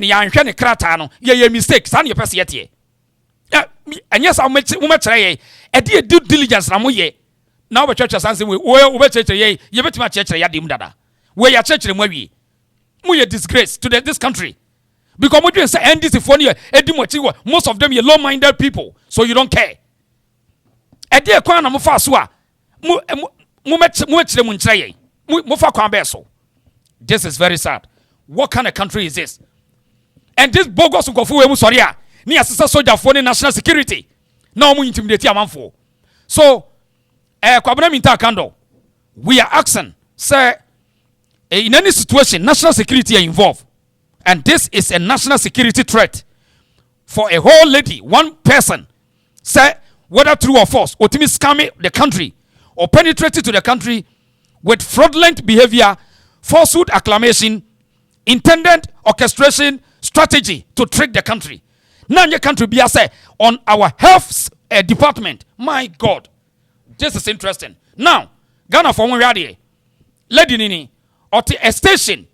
ni anhwe ne krata no ye mistake sa ne pese yete anya sa wo mekere ye e de due diligence na mo ye na wo church Sansa we be ye betima church ya dem dada we ya church mu awie mu ye disgrace to this country because mo dwen say NDC for ne edi mo chi most of them ye low minded people so you don't care e de kwan na mo fa so a mo mekere mu nkire ye mo fa kwan be so. This is very sad. What kind of country is this? And this bogus ukofu we mu sorry a ni asesa soldier for the national security na omu intimidate amanfo. So kwabena minta kando we are asking say in any situation national security are involved and this is a national security threat for a whole lady one person say whether true or false otimi scam the country or penetrate to the country with fraudulent behavior, falsehood acclamation, intended orchestration strategy to trick the country. Now your country be say on our health department. My God, this is interesting. Now Ghana for one radio, lady nini or a station,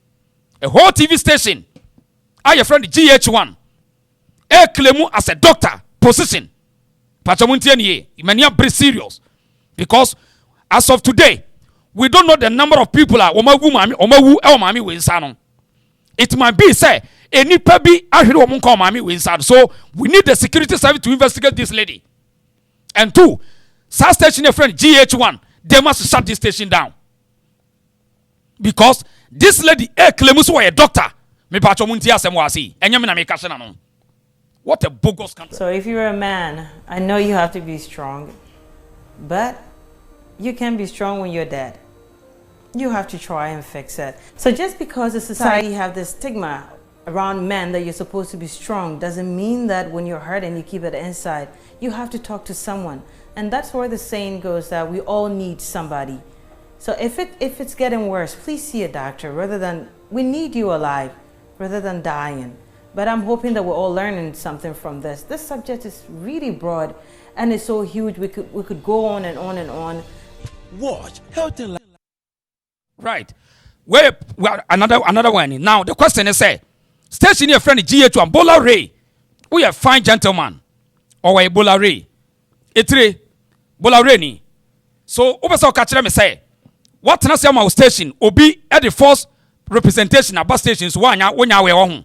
a whole TV station. Your friend GH1, claim as a doctor position. Pachamuntiani, many very serious because as of today, we don't know the number of people are mami we insano. It might be say any pebi ahiro munko mami we insano. So we need the security service to investigate this lady. And two, South Station friend GH1, they must shut this station down. Because this lady claims a doctor. Me pacho muntia semwasi. Enyamina me kashana no. What a bogus country. So if you're a man, I know you have to be strong. But you can be strong when you're dead. You have to try and fix it. So just because the society have this stigma around men that you're supposed to be strong doesn't mean that when you're hurt and you keep it inside, you have to talk to someone. And that's where the saying goes that we all need somebody. So if it's getting worse, please see a doctor rather than, we need you alive rather than dying. But I'm hoping that we're all learning something from this. This subject is really broad and it's so huge we could go on and on and on. Watch health and life. Right. Well, another one. Now the question is say, station your friend GH1 Bola Ray. We a fine gentleman. Or a Bola Ray. Etre Bola Ray ni. So over so catch me say, what na say my station obi at the first representation about stations one ya we on.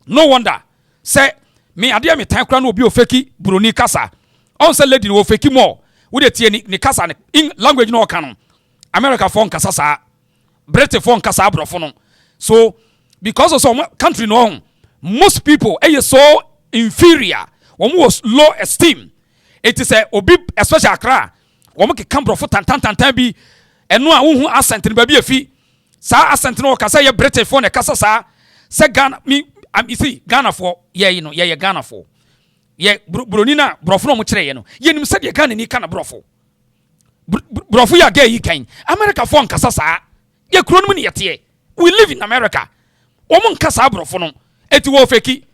No wonder. Say me adia me time kra no obi ofeki broni kasa. On say lady no ofeki more. We dey tie ni kasa in language no kan. America phone kasa sa. British phone kasa abrofo no. So because of some country no most people are so inferior. One was low esteem. It is a obi especially Accra. One ke come brofo tan bi eno a hu accent ni ba bi afi. Sa accent no kasa ye British phone kasa sa. Say Ghana me you see Ghana for yeah Ghana for. Ye broni na brofo no mo kire ye no. Ye nim said ye Ghana ni kana brofo. Brofo ya gay yi kan. America phone kasa sa. Ye kuro no ni yete. We live in America. Omo nkasa brofo no. Eti wo feki.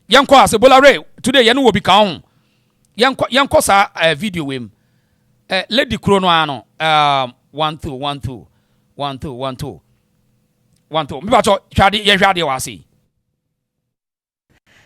Yanko ase Bola Ray today ye no wo bi kan ho. Yanko sa video wem. Lady kuro no ano 12. Me ba cho hwade ye hwade wa se.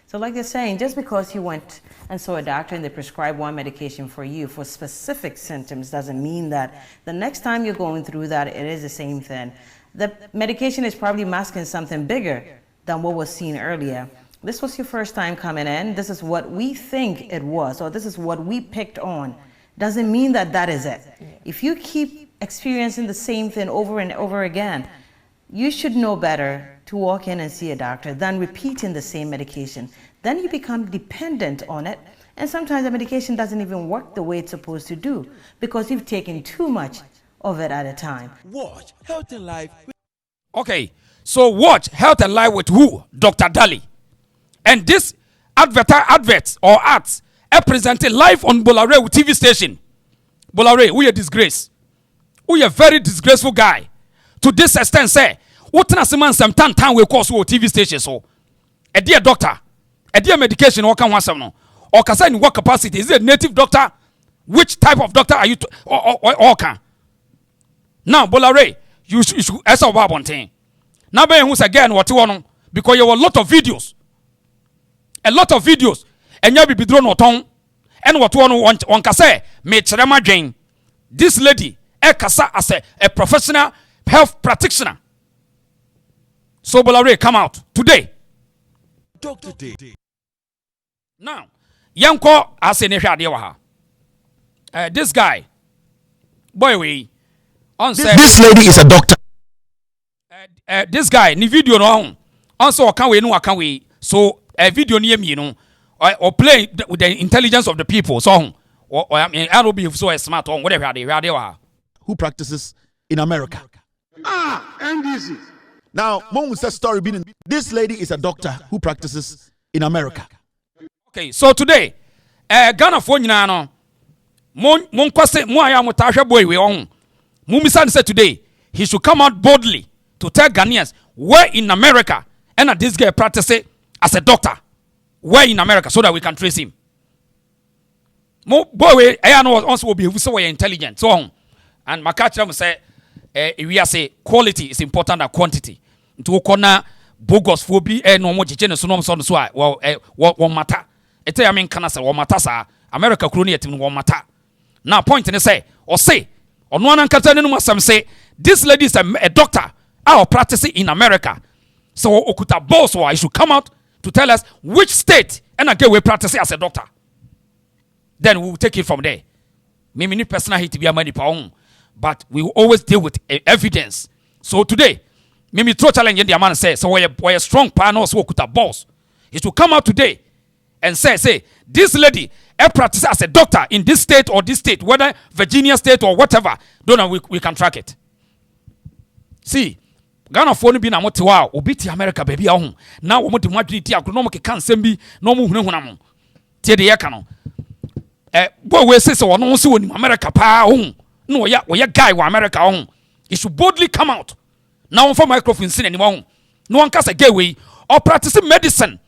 So like they're saying, just because you went and saw a doctor and they prescribe one medication for you for specific symptoms doesn't mean that the next time you're going through that, it is the same thing. The medication is probably masking something bigger than what was seen earlier. This was your first time coming in. This is what we think it was, or this is what we picked on. Doesn't mean that that is it. If you keep experiencing the same thing over and over again, you should know better to walk in and see a doctor than repeating the same medication. Then you become dependent on it, and sometimes the medication doesn't even work the way it's supposed to do because you've taken too much of it at a time. Watch Health and Life. Okay, so watch Health and Life with who? Dr. Daly. And this adverts or ads are presented live on Bola Ray TV station. Bola Ray, we a disgrace. We a very disgraceful guy. To this extent, say, what na seman some time we cause wo TV station so. A dear doctor, a dear medication or can want no. Or can say in what capacity? Is it a native doctor? Which type of doctor are you or can? Now, Bola Ray, you should answer about one thing. Now, be who's again what you want because you have a lot of videos a lot of videos enya bibidro no ton and what one ka say me kyerema dwen this lady kasa as a professional health practitioner. So Bolare come out today. Dr. Day. Now, yanko ase ne hwade wa ha. This guy, boy we, on say this lady is a doctor. This guy, ni video no on so kan we no aka we. So video ni emi no or play with the intelligence of the people. So I mean I don't be so smart on whatever hwade wa ha. Who practices in America. NDC. Now, Mom says story being this lady is a doctor who practices in America. Okay, so today, Ghana for nyina no, mon kwase mo aya mo ta hwe boy we on. Mumisa said today he should come out boldly to tell Ghanaians where in America and this guy practice as a doctor. Where in America so that we can trace him. Mo boy we aya no also will be so intelligent so on. And Makacham say we say quality is important than quantity. To corner bogus phobia no mo chiche so no so a well matter. Ete ya men kana say wo matter sa America kro ne yetim wo matter. Now point ne say or say ono anankata ne no asem say this lady is a doctor our practicing in America. So okuta boss or I should come out to tell us which state and again we practice as a doctor. Then we will take it from there. Me personal hate to be a money pound. But we will always deal with evidence. So today, Mimi throw challenge in the man say, so we're a strong panel, so we boss. Is to come out today and say, this lady, practice as a doctor in this state or this state, whether Virginia state or whatever, don't know, we can track it. See, Ghana phone be na moti wow, obiti America baby ahun. Now we moti mwadri ti akro no mo keka nsem no mo hunahunam. Tie de yeka no. Boy we say so no so ni America pa ahun. No, we guy wa America on. He should boldly come out. Now for microphone sin anyone. No one can say gay way or practicing medicine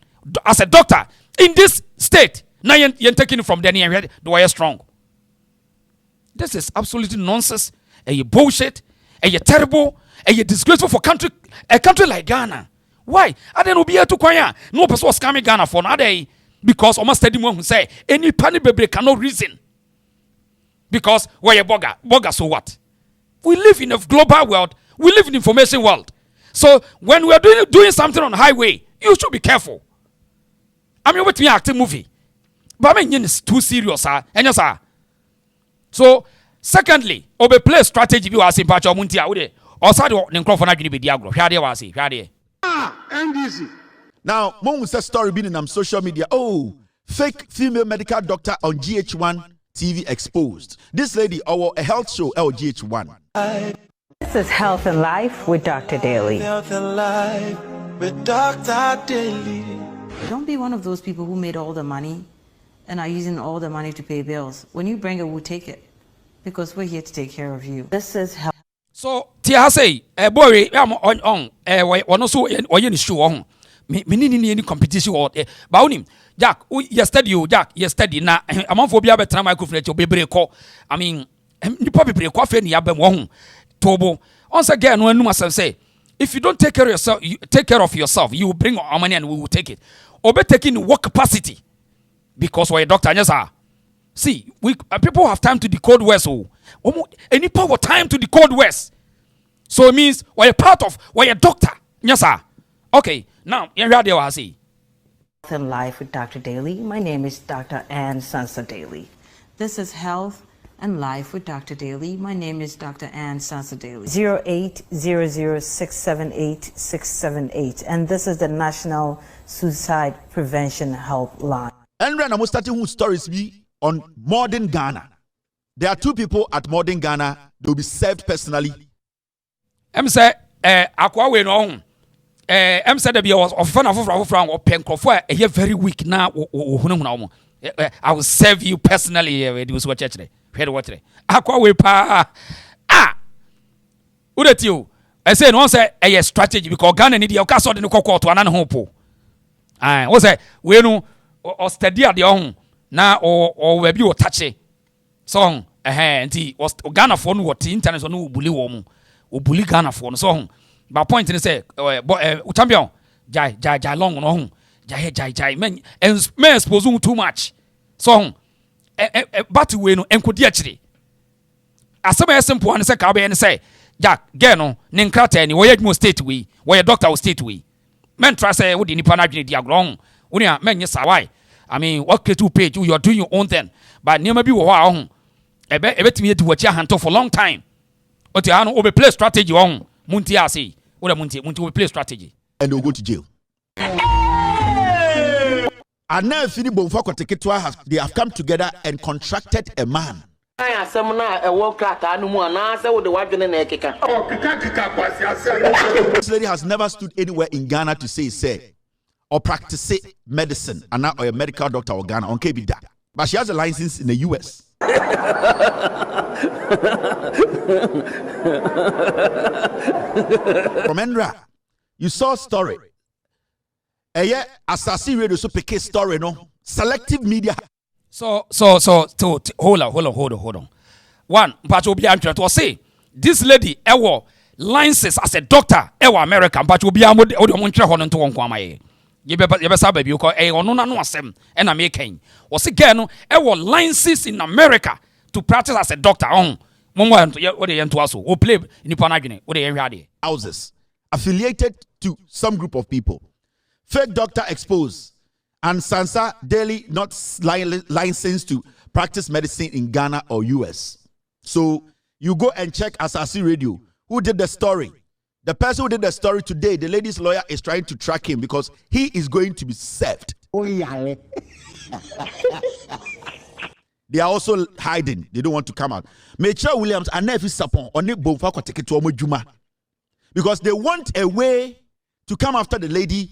as a doctor in this state. Now you're taking it from there and do I strong. This is absolutely nonsense. A bullshit. A terrible. A disgraceful for a country like Ghana. Why? I don't know be here to choir. No person was scamming Ghana for another day. Because almost steady one who say any panic baby cannot reason. Because we're a bugger, so what? We live in a global world. We live in information world. So when we're doing something on highway, you should be careful. I mean, with me acting movie, but I mean it's too serious, sir. And yes, sir. So secondly, obe play strategy bi was in patch of muntia we or side the microphone adwini be diagro. Hwade was he? Hwade. NDC. Now, Mom says story being on social media. Oh, fake female medical doctor on GH1 TV exposed. This lady our a health show LGH1. This is Health and Life with Dr. Daly. Health and life with Dr. Daly. Don't be one of those people who made all the money and are using all the money to pay bills. When you bring it, we'll take it because we're here to take care of you. This is health. So tia say boy am on one so oye ni show on me ni any competition or ba onim Jack yesterday Jack yesterday na amanfo bia betra microphone e bebre ko I mean nipa bebre ko afa ni abam wo ho tobo once again no anum asem say if you don't take care of yourself you will bring our money and we will take it obe taking work capacity because we're a doctor yes sir. See we people have time to decode words any power time to decode words so it means we're a doctor yes sir. Okay now here I say Health and Life with Dr. Daly. My name is Dr. Sansa Daly. This is Health and Life with Dr. Daly. My name is Dr. Sansa Daly. 0800-678-678. And this is the National Suicide Prevention Helpline. And right now, I'm starting with stories be on Modern Ghana. There are two people at Modern Ghana. They'll be served personally. I'm say akwa we no I'm said there was of penkrofo a very weak now I will serve you personally it was what church akwa we pa udet you I say no say a strategy because Ghana need your cast the kokko to anan hopo what say we no or study at the own na or we be o touch song nti was Ghana for no what internet no bully wo Ghana for no so but point in say champion jai long no jai men expose too much so but we no enkodi akire asema simple an say ka be say Jack get no ne nkrata ni wo yadmo state we wo doctor state we men try say wo di nipa na adwene di agro wo ne men nyesa why I mean what create page you are doing your own thing but never be wo ho ho ebetimi edi wachi ahanto for long time oti anu obe play strategy on munti ase wo da munti obe play strategy and they'll go to jail. And now they have come together and contracted a man. This lady has never stood anywhere in Ghana to say or practice medicine and now or a medical doctor or Ghana on KBDA. But she has a license in the US. From Endra, you saw a story. Assassin radio so pick story no selective media. So hold on. One, but will be interested to say this lady ewo licenses as a doctor ewo American but will be a mod omontre ho nto won kwama ye. Ye be sa ba bi ko ono na no asem e na making. Was again no ewo licenses in America to practice as a doctor on. What they into us or play nipa na dwene what they hwade. Houses affiliated to some group of people. Fake doctor exposed and Sansa Daly not licensed to practice medicine in Ghana or US. So you go and check Assassin Radio. Who did the story? The person who did the story today, the lady's lawyer is trying to track him because he is going to be served. Oh, yeah. They are also hiding. They don't want to come out. Major Williams and Nefi Sapon on because they want a way to come after the lady.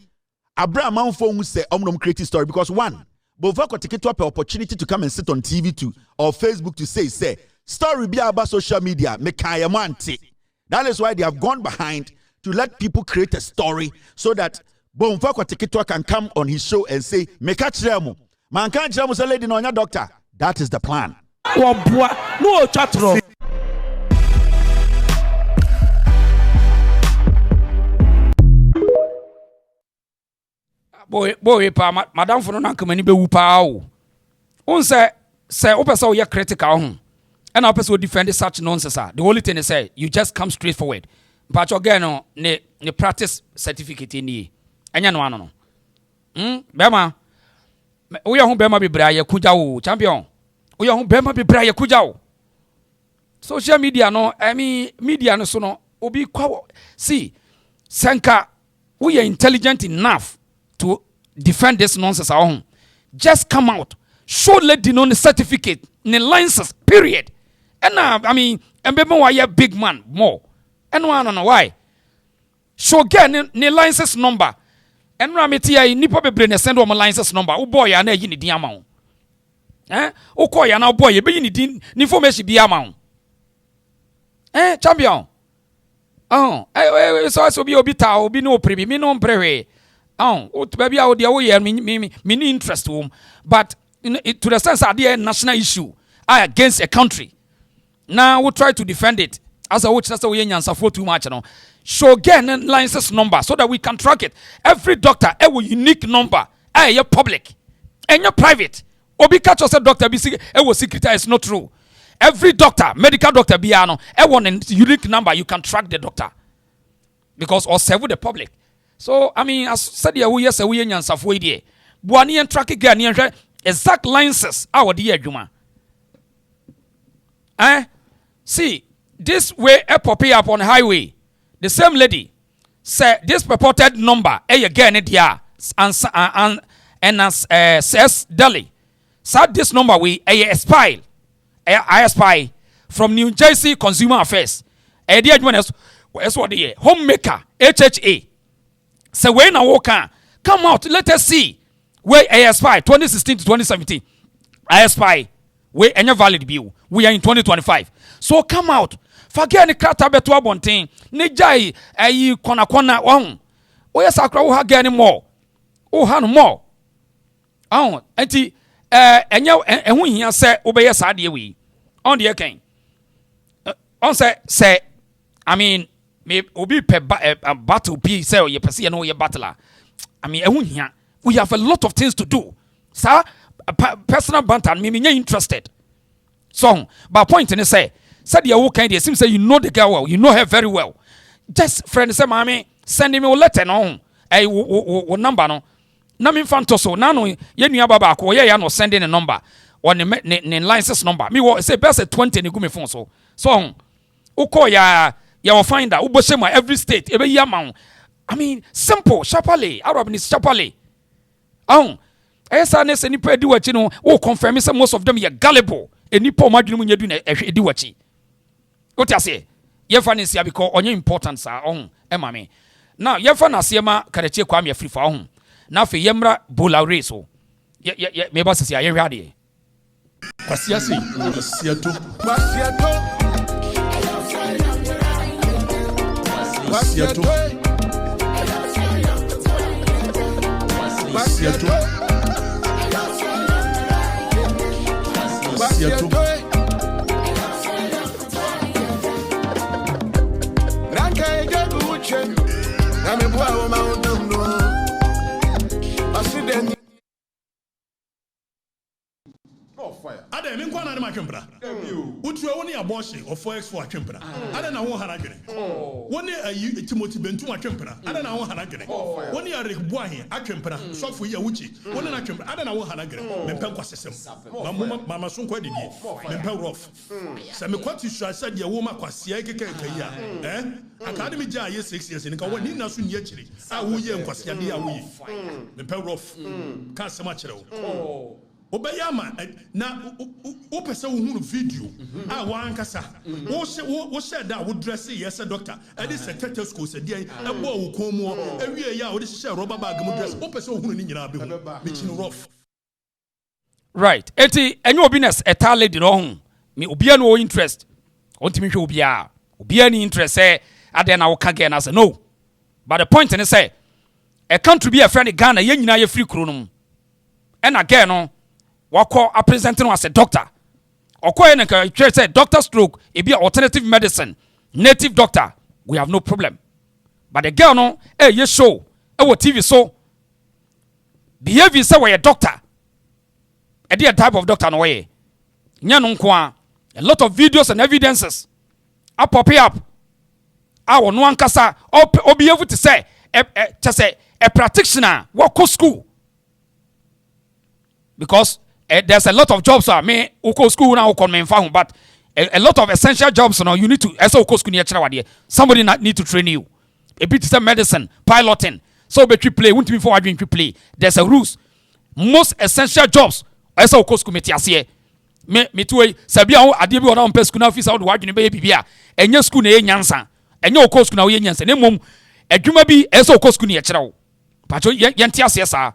Abraham phone say creative story because one, Bovako take to opportunity to come and sit on TV to or Facebook to say story be about social media. That is why they have gone behind to let people create a story so that Bovako take can come on his show and say make a chemo. Man can't chemo say lady no doctor. That is the plan. No chatro. Boy, madam for no come ani be wu pa o. On say opesa we critical ho. And opesa defend such nonsense. The only thing is say you just come straight forward. But again no ne practice certificate ni. Anya no ano no. Bema we ho bema be bra ye kuja o champion. We ho bema be bra ye kuja o. Social media no, I mean media no so no obi kwa. See, Sanka we are intelligent enough to defend this nonsense at home. Just come out. Show lady no certificate, ne license, period. And I mean, and baby why you big man more. And one no why. Show get ne license number. And rameti ya nipa bebre ne send one license number. O boy ya na yi ni din ama. O call ya na boy ye be yi ni din information bi ama. Champion. So be obi ta obi no prebi me no prewe. Baby, I would me interest home, but to the sense that they are national issue against a country. Now we try to defend it as a watch. That's why we answer too much. Show again license number so that we can track it. Every doctor a unique number. You're public and you're private. Obi catch us a doctor be secret. It's not true. Every doctor, medical doctor, biano, a unique number. You can track the doctor because or serve the public. So I mean, as said, we yes we nyansa for die. Buani and track again exact licenses our dear Juma. See this way a poppy up on highway. The same lady said this purported number again it ya and as says Daly. Said this number we I spy from New Jersey Consumer Affairs. Dear Juma is what the homemaker HHA. So when I walk come out, let us see where ASPI 2016 to 2017. ASPI where any valid bill. We are in 2025. So come out. Forget any crata beto abontin. Nejai ayi kona one. O yes akra o ha get any more. O ha no more. Enti enya ehun hia se obeye sa de we. On the ken. On say I mean me obi pe battle be say ye pese no ye battler. I mean ehun hia We have a lot of things to do. Sir, personal banter, me interested. So, but point in say, said you kind of seems say you know the girl well, you know her very well. Just friend say, mommy, send me a letter no. Number no. Na me fan to so na no ye nua baba ko ye ya no sending a number on the license number. Me say best 20 ni go me phone so. So, call ya will find out Ubosema every state, every year. I mean, simple, sharply, Arab is sharply. SNS any pay do what you know, confirm me most of them are gullible. Any poor madam when you do what you. What I say? Ye fan is because on your importance are on Emma. Now, ye fan as Yama Karachi Kwame free for home. Now for Yemra Bula Reso. Maybe say I ready. Kwasiasi, Kwasiato. Kwasiato. Fire. Ade me nkwa na de ma twempra. Utu woni abortion of 4x4 atwempra. Ade na wo hanagene. Woni ayi Timothy Bentum atwempra. Ade na wo hanagene. Woni Eric Boahin atwempra. Sofo yi awuchi. Woni na twempra. Ade na wo hanagene. Me mpa kwasesem. Mama so nkwa didi. Me mpa rough. Se me kwati shu asa de wo ma kwasia keke kai a. Academy ja ye 6 years ni ka woni na so ni akiri. A wo ye nkwasia de a wo yi. Me mpa rough. Ka sema kire wo. Obayama na o pese wo hunu video a wankasa wo share da wo dress yes doctor e dey secretary school se dey e bo wo komo ewie ya wo dey share rubber bag mo dress o pese wo hunu ni nyina be hu me chin rough right enti enyo obiness etale di no hu me obia no interest ontimi hwe obia ni interest say ade na wo ka ge na say no but the point is say a country be a friend Ghana ye nyina ye free kro no and again no wako a presenting as a doctor. Oko eneka say doctor stroke, it be alternative medicine, native doctor. We have no problem. But the girl no, ye show, what TV so. Behavior say we a doctor. A dear type of doctor no way. Nyanunkwa, a lot of videos and evidences. Up. Our no ankasa or be able to say a practitioner wako school. Because there's a lot of jobs me uko school now but a lot of essential jobs you need to school somebody need to train you a bit of medicine piloting so between play won't be for I play there's a rules most essential jobs uko school me to sabia ade bi ona school na office out wadwene be bibia enye school na enyansa enye uko school na we enyansa na mom adwuma bi uko school na kira wo pacho yenti ase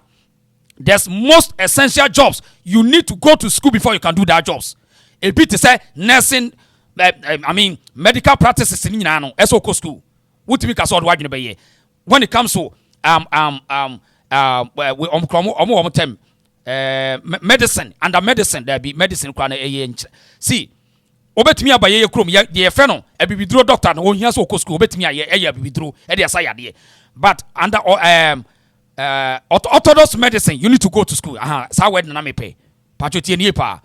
there's most essential jobs. You need to go to school before you can do that jobs. A bit to say nursing, medical practices in SO school. What we can sort when it comes to medicine, under medicine, there be medicine. See, obet me by ye chrome, ye feno, a be withdraw doctor, no here so school, obet me a withdraw, but under orthodox medicine, you need to go to school. So where na me pay. Pachotie ni pa.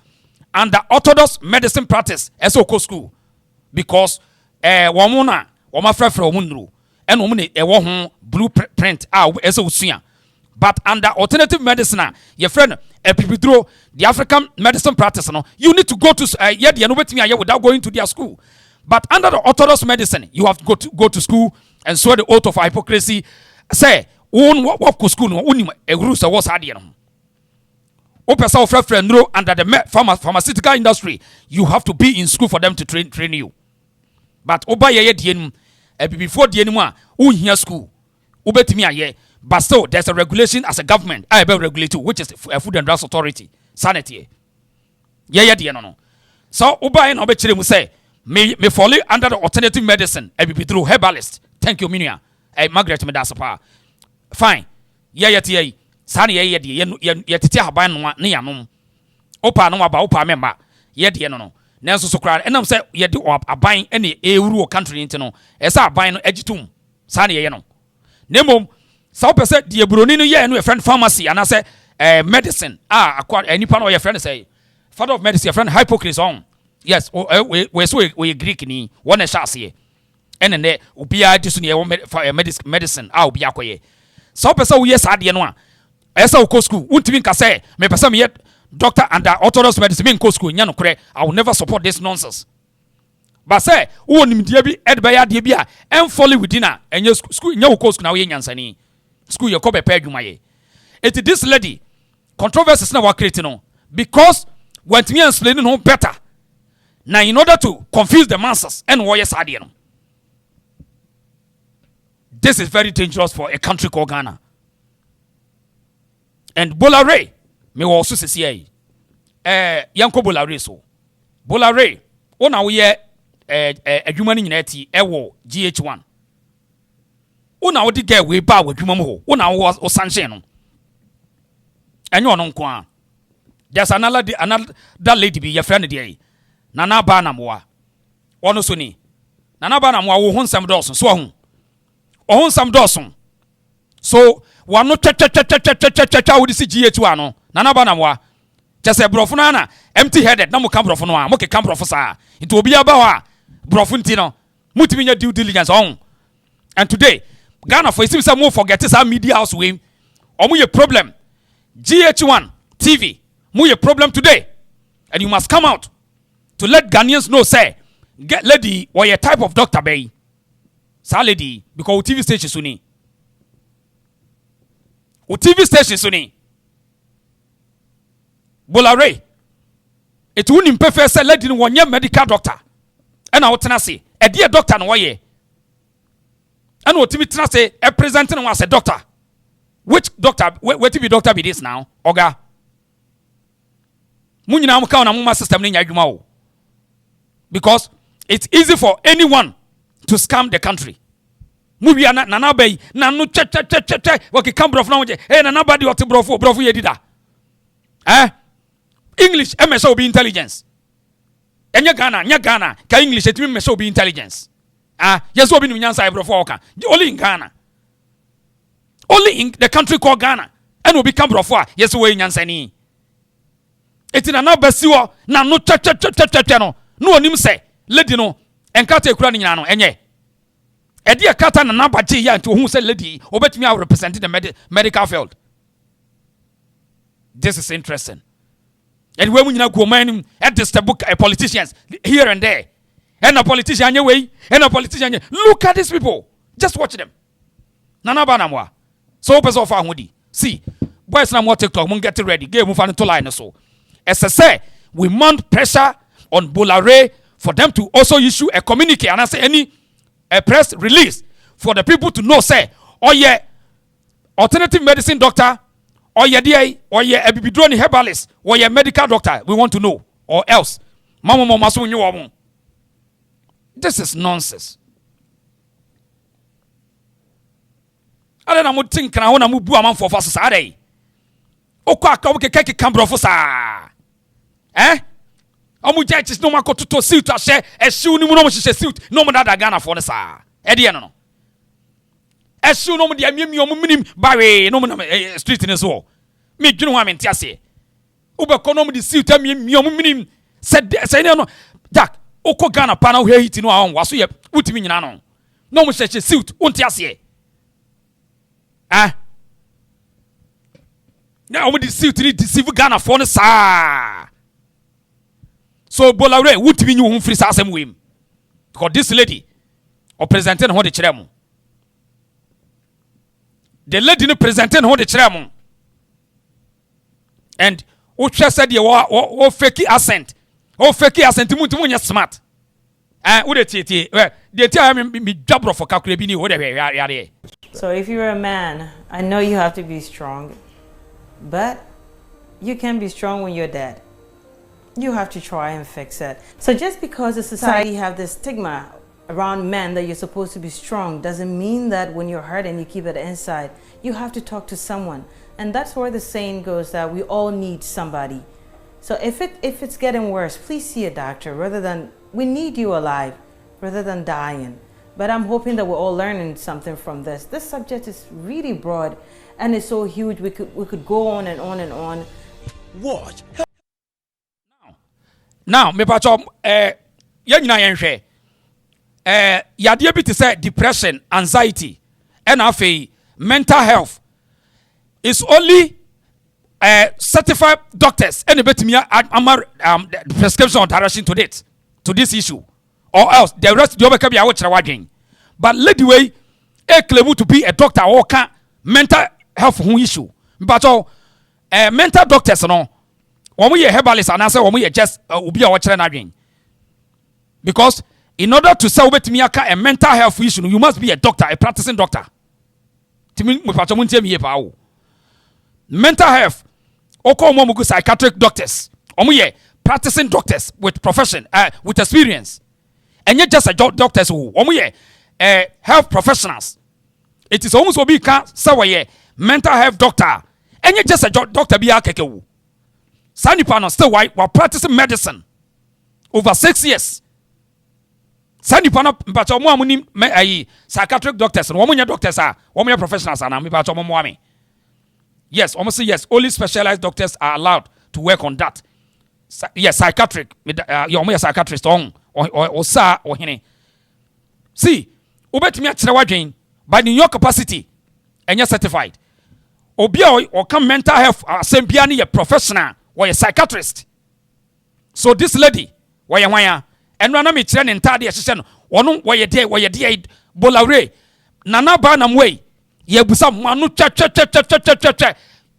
And the orthodox medicine practice SO school because womuna woma frefre womunru and womune wo ho blueprint SO sua. But under alternative medicine, your friend epipidro the African medicine practice no, you need to go to without going to their school. But under the orthodox medicine, you have to go to school and swear the oath of hypocrisy. Say what school no unim a rules was hard no opesa of friend no under the pharmaceutical industry you have to be in school for them to train you but oba ye die before die mu a unhia school obetimi aye but still there's a regulation as a government I be regulate which is a Food and Drugs Authority sanity ye die no so oba na obekire mu say me fall under the alternative medicine through herbalist thank you minia Margaret Medasapa fine ye sani ye tete haban no ne yanom opa no aba opa member ye de no nanso so kra enam say ye de aban ene ewuru o country nti no esa aban no agitum sani ye no nemom So person the broni no ye no your friend pharmacy and I say medicine nipa no your friend say father of medicine your friend Hippocrates on. Yes, we so we Greek ni one shase and then obia disu ne medicine obi akoye. So person we yes ade no a esa ko school untimi nka say me person me doctor under orthodox medicine me nko school nya no kore. I will never support this nonsense. But say wo nimdia bi edbe ya de bi a en follow within a enye school nya wo school na wo nyansani school ye ko be pa adwuma ye. It this lady controversies na wa create no because when me explain no better now in order to confuse the masses and wo yes ade no. This is very dangerous for a country called Ghana. And Bolare me wo also say yanko Bolare so Bolare ona wo ye adwuma ni nyina ti ewo GH1 una wo di girl we ba wadwuma mo ho una wo sanction no enyo no nko a there's another lady be your friend there nana ba na moa ono so ni nana ba na moa wo honsam dawson so ho honsam dawson so wano cha wo di si GH1 no nana ba na moa just brofo na empty headed na mo ka brofo no a mo ke ka brofo sa into obi aba ho a brofo ntino mutimi nya due diligence on. And today Ghana for seems some more forget this media house we or your problem GH1 TV mu your problem today and you must come out to let Ghanaians know say get lady or your type of doctor bay sa lady because TV station suni TV station suni Bolare it wouldn't imperfect say lady one year medical doctor and I would say a dear doctor no way. And what Timmy say a presenting was a doctor. Which doctor? Where to be doctor be this now? Oga. Munina muka na muma system ni nyajuma. Because it's easy for anyone to scam the country. Mubi na bay na no che waki come brof na wonje. Eh na nobody what brofu ye dida. English MSO be intelligence. Enya Ghana ka English etimi MSO be intelligence. Yes, we be nyansa ebrofoka. Only in Ghana. Only in the country called Ghana. And we become brofo. Yes, we nyansa ni. Eti na besiwo na no no. No onim say lady no enkata ekura ni nyina no enye. Edi ekata na baje ya nti ohun say lady obetimi a represent the medical field. This is interesting. And when we go man at the book politicians here and there. And a politician your way, and a politician. Look at these people. Just watch them. Nana banamwa. So open so far hoodie. See, boys na more TikTok, mun get it ready. Game move on to line so. As I say, we mount pressure on Bolare for them to also issue a communique and I say a press release for the people to know say, oh yeah, alternative medicine doctor, or yeah DA, or yeah a bibidroni herbalist, or yeah medical doctor. We want to know, or else. Mama masu nyu. This is nonsense. I don't know think na wona mu bu am for fa so ade. Okwa aka wo keke kambrofo sa. Omu churches no makototo suit ahye ehyew ni mu no mo hye suit no mo dada Ghana for ne sa. E de no. Ehyew no mo de amiami omu minim bawe no mo na street ne so. Me dwunu ho amenti ase. Ubekọ no mo de suit amiami omu minim se ne no. Jack Oko Ghana pana we hit no awon waso ye utimi nyina no no mo hyeche suit unti ase na o mo di suit ni deceive Ghana for no sa so Bolare utimi nyu hu free sa asem wem because this lady o presenting ho de kire mo the lady no presenting ho de kire mo and o hwe said ye o fake accent. Oh, fake as sentimental smart. Would it they tell me job for calculating whatever. So if you're a man, I know you have to be strong, but you can be strong when you're dead. You have to try and fix it. So just because the society have this stigma around men that you're supposed to be strong doesn't mean that when you're hurt and you keep it inside, you have to talk to someone. And that's where the saying goes that we all need somebody. So if it's getting worse, please see a doctor rather than, we need you alive rather than dying. But I'm hoping that we're all learning something from this. This subject is really broad and it's so huge. We could go on and on and on. Watch. Now, me pacho yen nyina yen hwe yade bi te say depression, anxiety, and afei mental health is only certified doctors and betimi prescription or direction to this issue, or else the rest the obeka bia wo kire wadwen. But lady way claim to be a doctor or can mental health who issue. But mental doctors no omo ye herbalist and say omo ye just obi a wo kire na dwen. Because in order to say obetimi aka a mental health issue, you must be a doctor, a practicing doctor. Timi mo pacho muntie mi ye pa wo. Mental health oko omo mugu psychiatric doctors. Omo ye practicing doctors with profession, with experience. And yet just a doctors who omo ye health professionals. It is almost obi ka say we mental health doctor. And yet just a doctor bi akeke wo. Sanipa no still why practicing medicine over 6 years. Sanipa no but omo amuni psychiatric doctors no omo nya doctors are omo professionals and me but omo mo ame. Yes, almost say yes. Only specialized doctors are allowed to work on that. Yes, psychiatric. You're psychiatrist or sa or hene. See, ubetimi akire wadwen by in your capacity and you're certified. Obi or come mental health asembia ni a professional or a psychiatrist. So this lady, waya and rana me kire ntade a hye no, ono waya dey bolawre. Nana ba nam way. Ye busa manu cha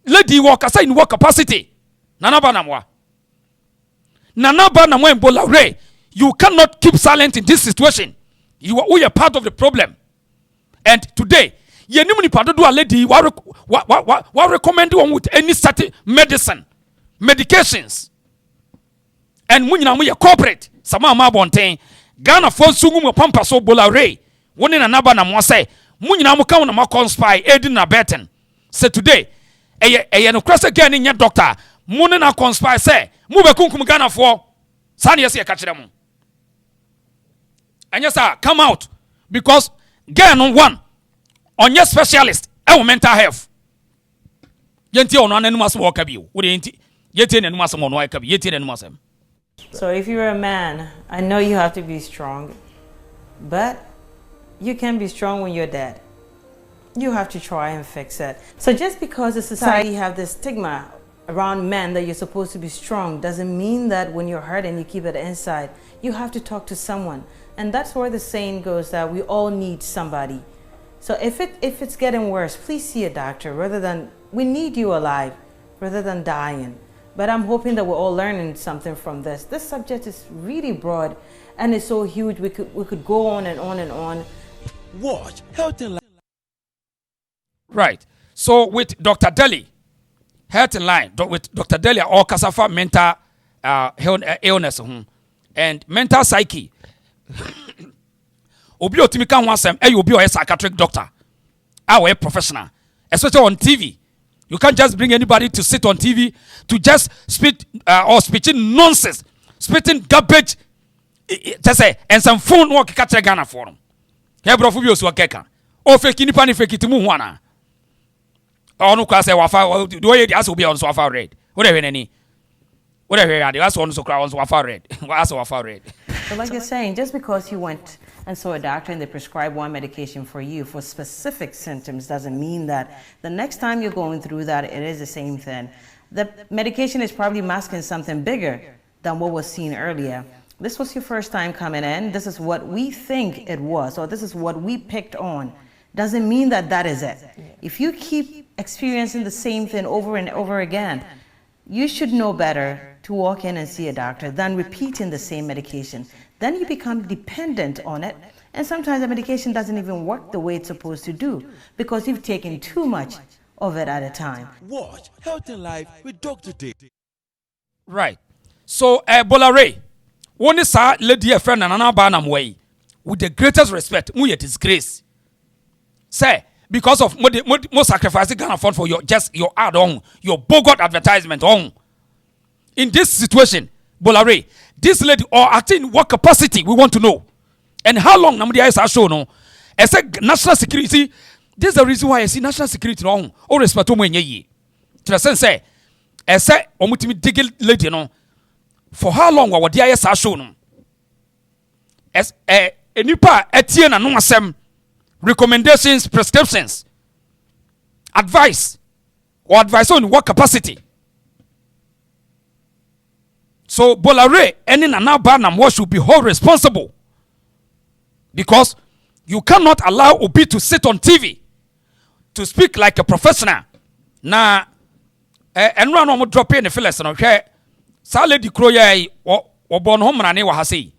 lady walk aside in work capacity. Nana ba namwa embola re. You cannot keep silent in this situation. You are part of the problem. And today, ye nimuni padodo a lady wa recommend one with any certain medicine, medications. And when you corporate, sama ma bonten, Ghana for sungu mo pampa so bola re. Woni na naba na mo say munyina mo ka na conspire aiding na betting. Say today eye no cross again in your doctor mune na conspire say mu be kunkum Ghana for sane yesi e ka kire mu. Anya sir come out because Ghana one on your specialist e mental health. Yenti ono ananu aso wo ka bi wo de yenti yeti nanu aso mo no ka bi yeti nanu asem. So if you're a man, I know you have to be strong, but you can be strong when you're dead. You have to try and fix it. So just because the society have this stigma around men that you're supposed to be strong doesn't mean that when you're hurt and you keep it inside, you have to talk to someone. And that's where the saying goes that we all need somebody. So if it's getting worse, please see a doctor rather than, we need you alive rather than dying. But I'm hoping that we're all learning something from this. This subject is really broad and it's so huge. We could go on and on and on. Watch Health and Life. Right. So with Dr. Daly, Health and Line, with Dr. Daly, all kasafa mental illness and mental psyche. Obi otimi kan wansem obi a psychiatric doctor. Our professional, especially on TV. You can't just bring anybody to sit on TV to just spit or spitting nonsense, spitting garbage. Just say and some phone work catch a Ghana for them. Here, bro, for you so keka. O fake ni pani fake timu wana. O no kwase wafa do we dey aso be on so wafa red. What dey any? What dey red? Aso on so kra on so wafa red. Aso wafa red. But like you're saying, just because you went and saw a doctor and they prescribe one medication for you for specific symptoms doesn't mean that the next time you're going through that, it is the same thing. The medication is probably masking something bigger than what was seen earlier. This was your first time coming in. This is what we think it was, or this is what we picked on. Doesn't mean that that is it. If you keep experiencing the same thing over and over again, you should know better to walk in and see a doctor than repeating the same medication. Then you become dependent on it, and sometimes the medication doesn't even work the way it's supposed to do because you've taken too much of it at a time. Watch Health and Life with Dr. Daly. Right. So, Bolare, one is a lady, a friend, and another banam way. With the greatest respect, we disgrace. Say, because of more sacrifice Ghana fund for your ad on, your bogot advertisement on. In this situation, Bolare, this lady or acting in what capacity we want to know. And how long na mo dey show no? I said national security. This is the reason why I see national security no. All respect to mo enye yi. To the sense say, I say omutimi dig lady no. For how long wa dey show no? As enipa etie na no asem, recommendations, prescriptions, advice or advice on what capacity. So Bolare any na banam what should be hold responsible, because you cannot allow Obi to sit on TV to speak like a professional. Na and run on drop in the fellas no hwe sa lady kroya o bon ho mrane wa ha sei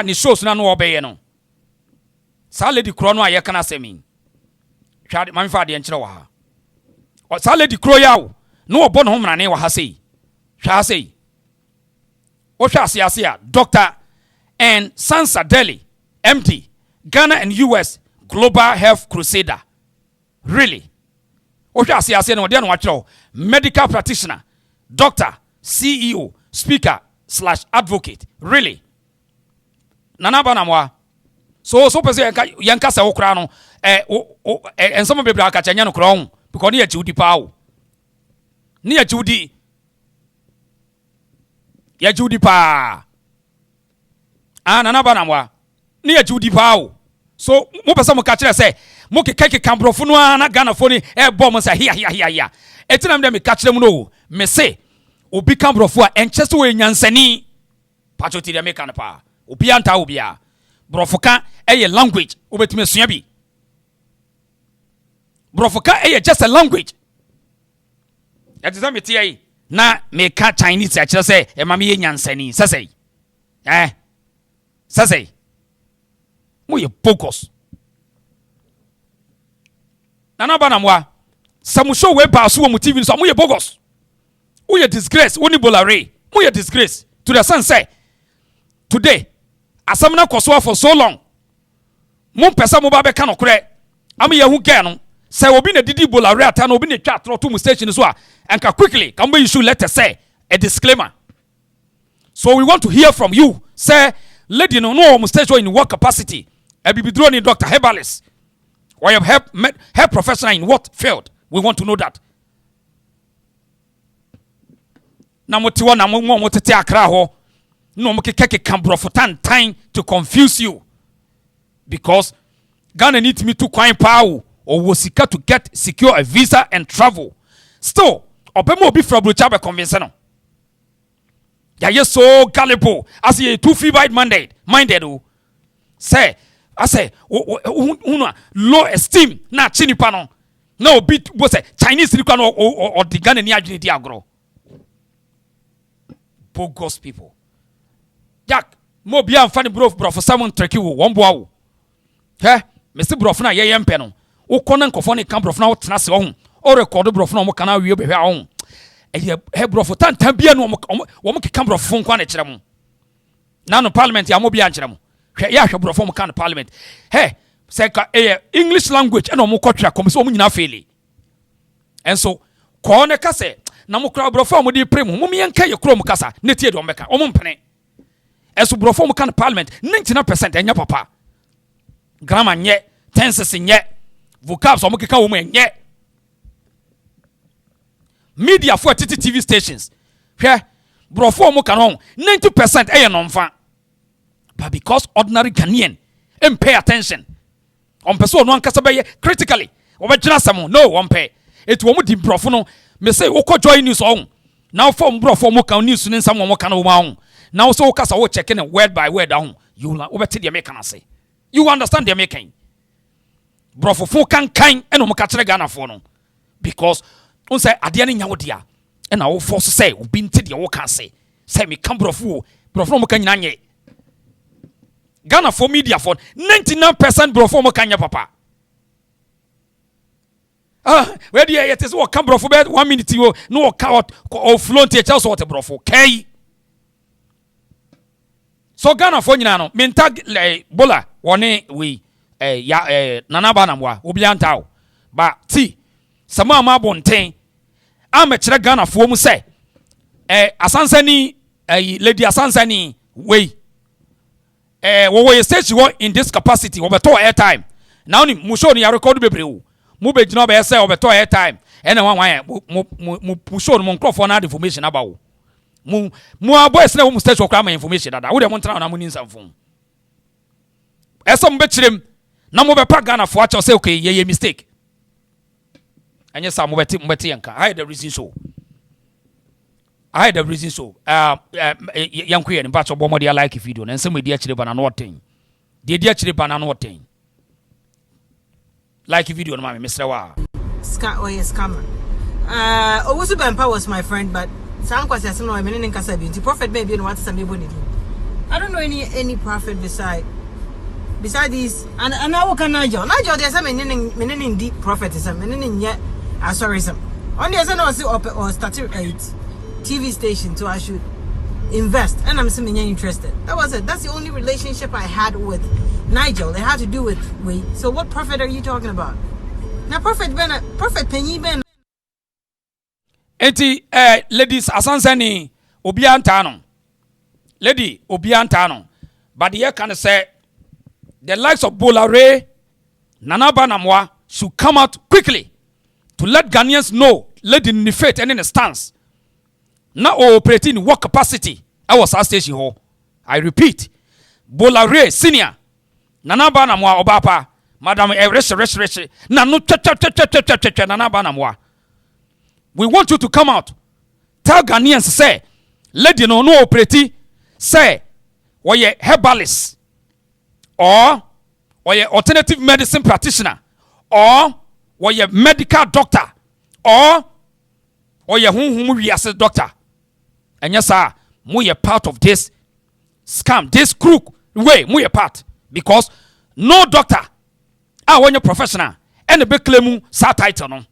ni shows na no obeye no sa lady kro no aye kana semi hwa man fa de enkyere wa ha o sa lady kroya wo no obon ho mrane wa ha sei hwa sei o hwa ase Dr. and Sansa Daly MD, Ghana and US Global Health Crusader. Really? Medical practitioner, doctor, CEO, speaker / advocate. Really? Nana banamwa. So person yanka sa okra no and some people aka chanya no kro because ni achiudi pa. Ni achiudi. Ya judi pa. Nana banamwa. Ni achiudi pa. So mo pesa mo ka kire say mo ke kambrofo no na Ghana fo ni bom say hia etinam dem ka kire mu no me say obi kambrofo a enchese we nyansani patoti dem ka na pa obi anta obi a brofo ka language obetime sua bi brofo ka just a language that is me tie na me ka Chinese a kire say e ma me nyansani sesei sesei mo ye focus nana banamwa samu show we ba so mo TV so mo ye bogus wo ye disgrace woni Bolare mo ye disgrace to the sense say today asamna koso for so long mo pesa mo ba be ka no kure am ye hu ge no say obi na didi Bolare ata na obi na twa atro to mo station so a enka quickly can we issue letter say a disclaimer. So we want to hear from you say lady no mo station in what capacity a bibidro ni Dr. Herbalist or your help professional in what field? We want to know that. Na motiwa na mo tete akra ho no mo keke kambro for time to confuse you, because Ghana needs me to kwan power or wasika to get secure a visa and travel. Still, opemo be from Bruchabe convention. Ya yes so gullible as ye too feeble minded say I say low esteem na chini pano no bit was a Chinese or the Ghana ni adwene di agro bogus people. Jack mo bia mfani bro for someone treki wo one boa he me se bro na ye yempe no wo kona nkofo ne kan bro na wo tena se ho o record bro na mo kana wie be ho he bro for tan bia no wo mo kan bro fo nkwa na kire mo na no parliament ya mo bia kire mo ya hwe bro from kan parliament hey say English language and omo kwatwa kom so omo nyina feli and so ko ne ka say na mo kra bro from di prem mo yenka ye kro mo kasa ne tie do mbeka omo mpene and so bro from kan parliament 99% enya papa grammar nye tenses nye vocabs omo keka omo nye media for TV stations hwe bro from kan on 90% no mfa. But because ordinary Ghanaian and pay attention on person no ankasa be critically obejina samo no one pay it wo mu di brofo no me say wo ko join news on now for brofo mo kan news ni samo mo kan wo ma on now so kasa wo checking word by word on you na obeti the make na say you understand the making brofo fo kan eno mo ka kire Ghana fo no because on say ade na nya wo dia e na wo force say obi nti de wo kan say me kan brofo mo kan nyina nye Ghana for media for 99% bro for mo kanya papa. Where do you it is what come bro for 1 minute you no count or flown to tell what bro for K. So Ghana for nyina no mentag bola one we nana banamwa obi antao ba ti sama ma bonten am kire Ghana for mu say asansani lady asansani we wo ye stage wo in this capacity wo beto airtime now ni mu show ni ya record bebre wo mu be gina be say wo beto airtime e na wan mu show no microphone na information about wo mu boys na wo mu stage wo kra ma information dada wo de mo ntra na mo ni nsamfo eso mo be kirem na mo be pa Ghana fo acho say okay ye mistake anya sa mo beti yanka I had the reason so yanku ye npa cho bo mo dia like video na nsem dia kire bana no oten dia kire bana no oten like video no ma me mesre wa scammer Owusu Bempa was my friend, but some questions no I mean in kasa bi prophet maybe no want some people need. I don't know any prophet beside these and now can Nigel there's some meaning deep prophet is some meaning yet sorry some on the other or start a TV station so I should invest and I'm assuming you're interested. That was it. That's the only relationship I had with Nigel. It had to do with wait. So what prophet are you talking about? Now prophet Penny Ben. Enti ladies Sansa ni obi antano. Lady obi antano. But here can say the likes of Bolare, Nana Banamwa should come out quickly to let Ghanaians know, let in faith and in the stance. Now operating in work capacity. I was at station hall. I repeat, Bolare senior, Nana Banamwa Obapa, Madam Eresh, Nana Banamwa. We want you to come out. Tell Ghanaians say, let you know no operating say, or ye herbalist. Or your alternative medicine practitioner, or your medical doctor, or your whom we as a doctor. And yes, sir, we are part of this scam, this crook way, we are part. Because no doctor, when you're professional, and the big claim, sa title no.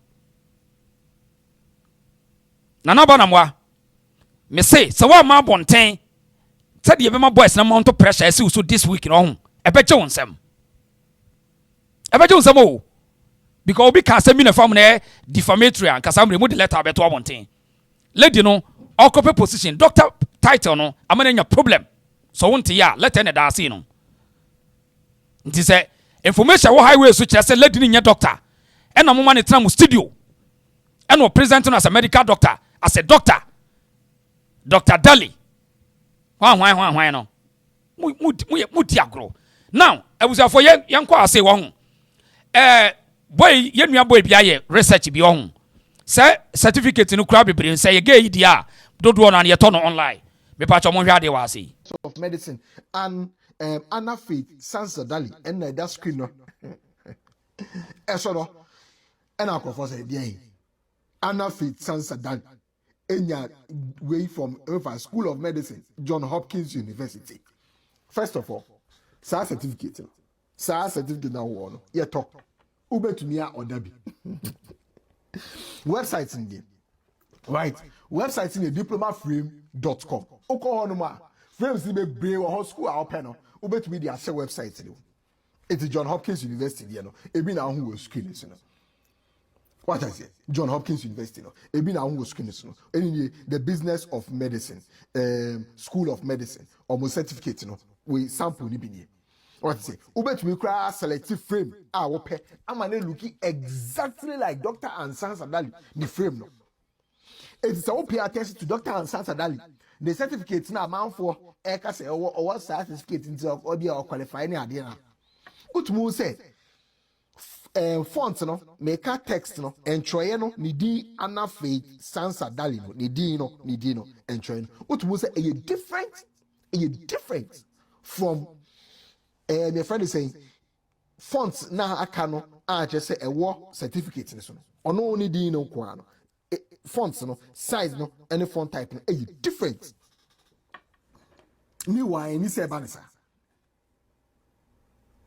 Nana banamwa, me say, so what my bontain, said you my boys, no amount of pressure, I see so this week in home. Ebeje wonsem o because obi ka say me na form na defamatory and kasa mo the letter abeto abonten lady no occupy position doctor title no amana nya problem so wonte ya letter na da say no nti say information wo highway so kire say lady ni nya doctor e na mo ma ne tena mo studio e no presenting as a medical doctor as a doctor Dr. Daly hwan no mu diagro. Now, I was for young say one. Boy, young boy be research be on. Say certificate in crab be say a gay idea. Don't want on your turn online. Me patch on de was see. Of medicine and Anna Faith Sansa Daly and that screen no. Esono and I confess say Anna Faith Sansa Daly enya way from School of Medicine, John Hopkins University. First of all, SAR certificate now one. Yeah, talk. Ube to me or Debbie. Websites in game. Right. Websites in the diplomaframe.com. Oko honoma. Frames in the brain or school our panel. Ube to me the share website. It's John Hopkins University, you know. Ebi na who was screen, you know. What I say? John Hopkins University, no. Ebi na who was screen, you know. Anyway, the business of medicine, School of Medicine, almost certificate, you know. We sample ni bini. What I say? Ube to me cry selective frame. Wope. I'm looking exactly like Dr. and Sansa Daly. The frame, no. It is all pay attention to Dr. and Sansa Daly. The certificate now amount for Eka say or what certificate into or be or qualifying idea. Good move say. Font no, make a text no, and try no, nidi Anna Faith Sansa Daly no, nidi no, and try no. What move say a different from my friend is saying fonts na akano just say a war certificate in this one. Or no only di no kwano. Fonts no, size no, any font type no, different. Me why ni say banisa.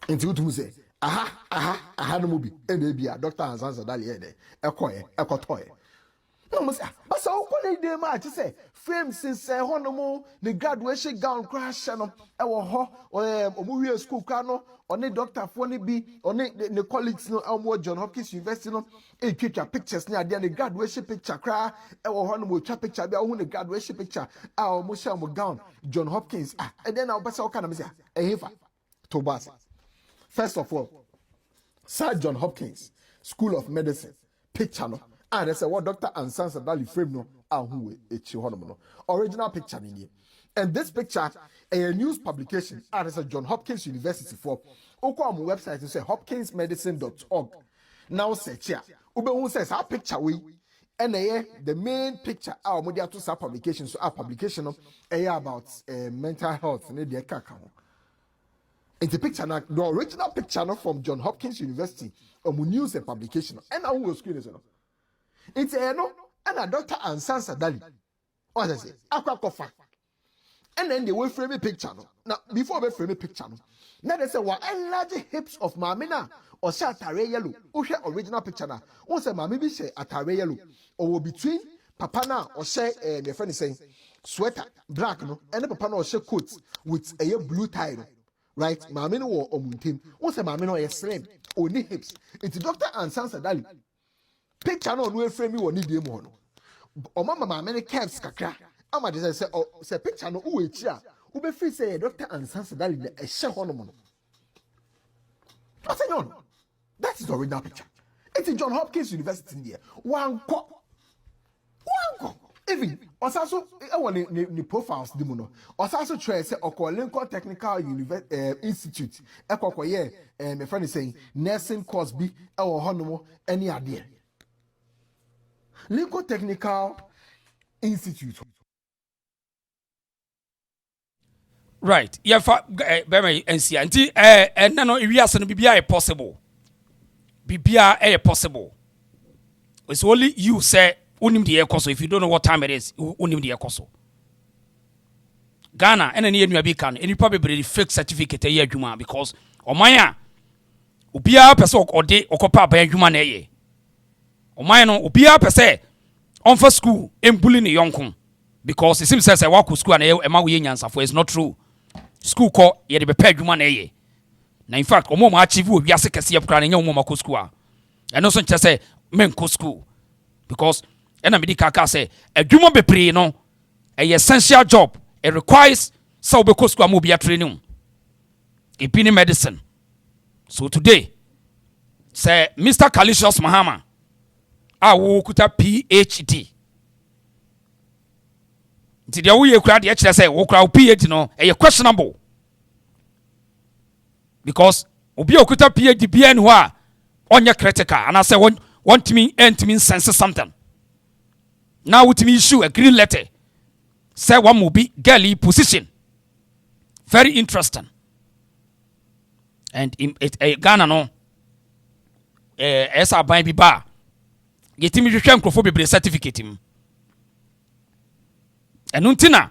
Enti what move say aha no mubi e na bia Dr. Sansa Daly e dey ekotoye no mo say but so holiday match say frame since honomo the graduation gown crash no e wo ho omo school ka no one doctor for ne bi one the colleagues no omo John Hopkins University no e twitwa pictures ne ade the graduation picture kra e wo ho no mo twa picture bi ho the graduation picture a omo share omo gown John Hopkins and then na obasa o kana me say ehefa to bas. First of all, Sir John Hopkins School of Medicine picture no and they say what Dr. and Sansa Daly frame no who no original picture in here. And this picture a news publication and it's a John Hopkins University for oko am website say hopkinsmedicine.org. Now search here. Ube who says our picture we and the main picture our media to sa publication so our publication about mental health and the kaka. And the picture now, the original picture now from John Hopkins University news and publication and our will screen is it's no and a Dr. and Sansa Daly. What I say? Aqua coffee. And then they will frame a picture. Now, before they frame a picture, now they say, what enlarge hips of Mamina or say atare yellow. Or share original picture now. Or say Mammy be say atare yellow. Or between Papa now or say, my friend is saying, sweater, black, no, and the Papa now or say coat with a blue tie. Right? Mamino or Omuntim. Or say Mamino is slim. Only hips. It's Dr. and Sansa Daly. Picture no we frame you need dem no o mama many caps kakra ama dey say picture no wo echi a wo be free say Dr. and Sansa Daly na e hye ho no mo no that is the original picture. It's John Hopkins University here one ko even osaso e won ni profiles di mu no osaso try say Lincoln Technical Institute e kokoye my friend is saying nursing course bi e wo ho no mo any ade Lincoln Technical Institute. Right. Yeah, very NC. And no, we are saying BBI possible. BBI possible. It's only you say unim the ekoso. If you don't know what time it is, unim the ekoso. Ghana and any new can and you probably fake certificate a year juma because Omaya Ubia person or day or copa by human a Omaya no Ubia per se on for school and bullying a young con because it seems as I walk to school and a mawi yansa for it's not true. School call ye be paid human a. Now in fact, Omo achieve we are sick of crying young woman school. And also just say men co school because and I kaka say a human be pre no a essential job. It requires so be school mobile training. In medicine. So today, say Mr. Kalishos Mahama, I will kuta PhD. Did you hear crowd the say PhD no a questionable because obi okuta PhD bien wa onye critical and I say want me and me sense something. Now with me issue a green letter. Say one will be girly position. Very interesting. And in Ghana no esa ban bi ba yetimi hwehwe nkrofo bebre certificate him. Enuntina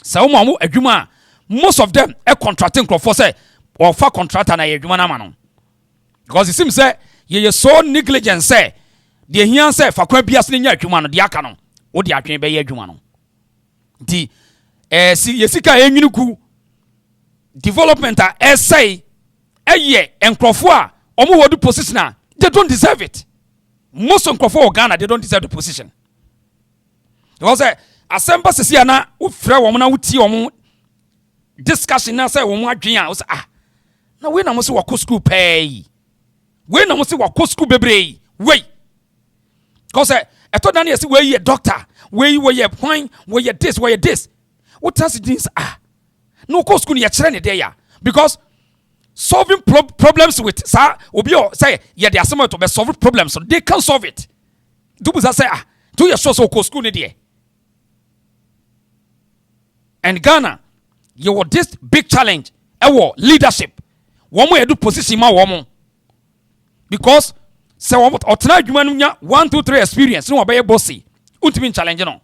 sa wo mamu adwuma most of them e contracting nkrofo say or fa contractor na adwuma na ma no. Because it seems say ye so negligent say the hian say fa kwa bias ne nya adwuma no de aka no wo de atwen be ye adwuma no. Di si yesika enwunuku development a essay nkrofo a omo wodu position a they don't deserve it. Most nkrofo of Ghana they don't deserve the position. Because asemba sisi na ufra wo na wuti wo discussion na say wo adwen a wo say na we na mo se wako school pay we na mo se wako school bebre we because eto dan yesi we ye doctor we ye point we ye this what does it means no ko school ye kire ne there ya because solving problems with sir obi o say ye the asema to be solve problems so they can solve it do buza say do you show so ko school ne there. And Ghana you want this big challenge leadership one way do position ma woman because say one otena adwuma no nya 1 2 3 experience no obey bossy ultimate challenge no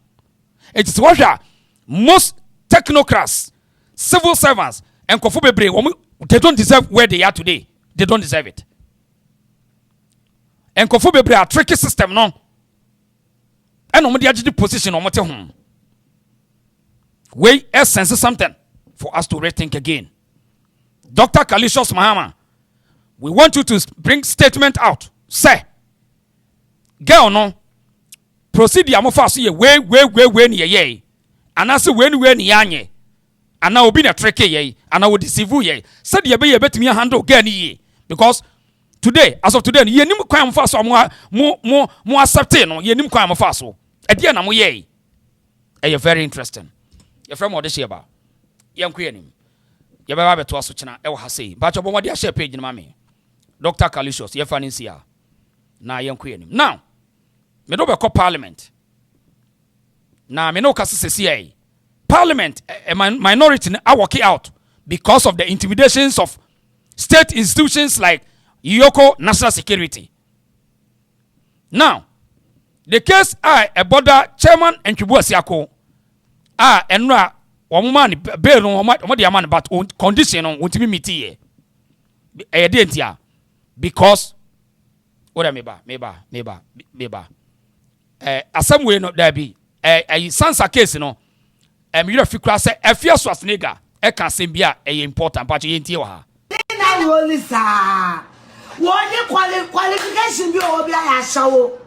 it is what most technocrats civil servants and kofu bebre they don't deserve where they are today. They don't deserve it. And kofu bebre a tricky system no and no the position on mote home. We sense something for us to rethink again. Dr. Kalishos Mahama, we want you to bring statement out. Say, girl no, proceed ya mofa so ye we ni ye. Anase we ni yanye. Ana obi na trick ye, ana wo deceive ye. Said ye be ye betimi handle girl ni ye. Because today, as of today, ye nim kwan mofa so mo accept no, ye nim kwan mofa so. E dia na mo ye. E very interesting. Your friend what this about? Yam kwenim. Ye baba beto aso chena e wo ha sei. Ba cho bo mo dia share page ni mami. Dr. Kalishos, ye fa nsia. Na yam kwenim. Now, me do be call parliament. Na me no kase sesi parliament a minority are working out because of the intimidations of state institutions like Yoko National Security. Now, the case a border chairman and Kibuasiako enra woman bail no the man but condition on ultimate meeting e because what meba asem we no there be Sansa case no you fi kra say afia Swasnega e kan sem bia e important but ye ntie wa ha na role sa woni qualification bi o bia ya shawo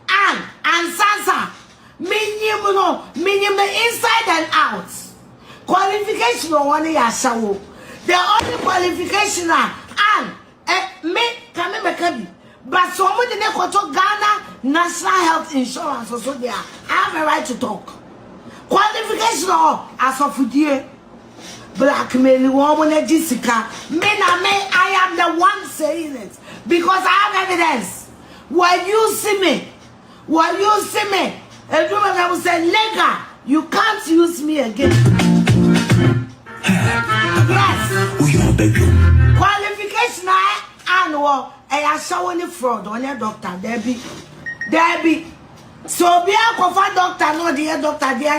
and Sansa minimum inside and out qualification o woni ya shawo the only qualification me kame mekabi but so mo de ne koto Ghana National Health Insurance so there I have a right to talk qualification as of die blackmail woman Jessica I am the one saying it because I have evidence. When you see me and you will say nigga you can't use me again. Yes qualification annual I show any fraud on your doctor Debbie so be a cover doctor no dear doctor dear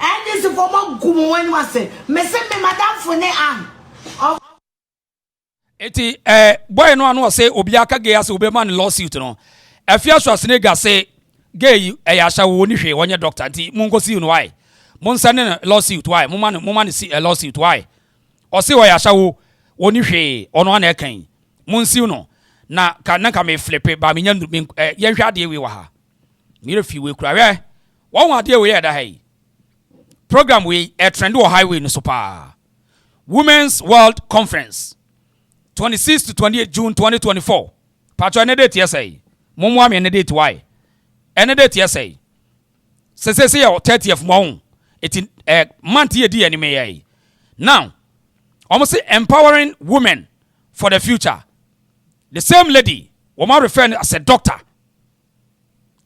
and this is for more gumu when was say me say me madam for ne am eti boy no anu say obi aka gay as obi man lawsuit no afia Swasnega say gay ya sha wo ni hwe wonye doctor nti munko see no why mun sane lawsuit why mun man see a lawsuit why o say ya sha wo oni hwe ono ana kan mun see no na ka me flip ba me nya ye hwa de we wa ha me fi we kura we won wa de we ya da hai program we a trend or highway no so pa Women's World Conference 26 to 28 June 2024 patro ene date yesai momo am ene date why ene date yesai se 30th mo it month ye di anime yai now almost say empowering women for the future the same lady woman referring as a doctor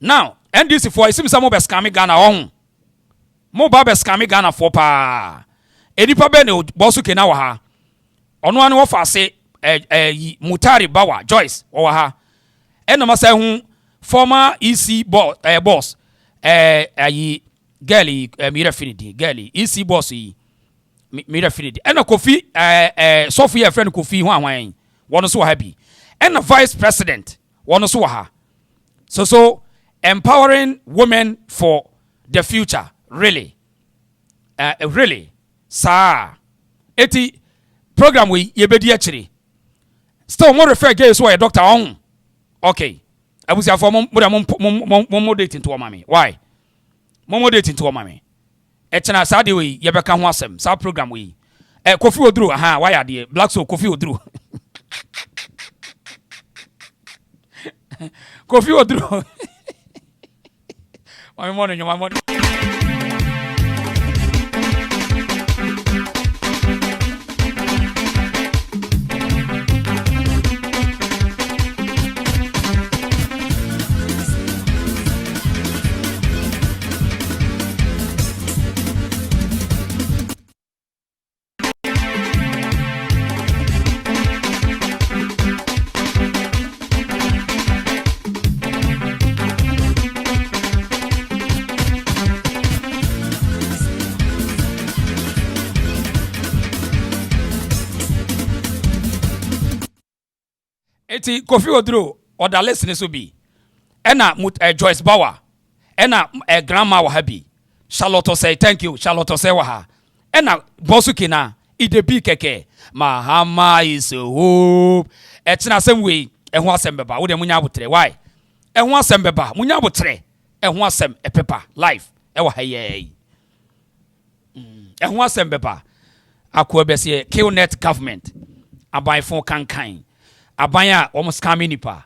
now NDC for isim samo be scam Ghana on mo ba be scam Ghana for pa edipa be ne bosu ke na wa ha ono ane wo fa se Mutari Bawa Joyce o wa ha eno ma say hu former EC boss ayi girlie mi refinity girlie EC boss yi mi refinity eno Kofi Sophia friend Kofi hu anwan wono so happy eno vice president wono so ha so empowering women for the future really sir eti program we yebedi akire still more refer gay so a doctor on okay abusia for mo date into mama why mo date into mama echena sa de we yebeka ho asem sa program we Kofi Oduru why are the black so Kofi Oduru Kofi Oduru my morning eti Kofi Oduru oda listen so bi ena Joyce Bawa ɛna grandma wa ha bi Charlotte say thank you Charlotte say wa ha ɛna bosuki na ide bi keke Mahama is a hope ɛtena asɛm wei ɛho asɛm bɛba wo de munya abotre why ɛho asɛm bɛba munya abotre ɛho asɛm ɛpepa life ɛwɔ ha yɛ ɛho asɛm bɛba akwa bɛse kill net government aban fo kankan aban a wɔn scamming nipa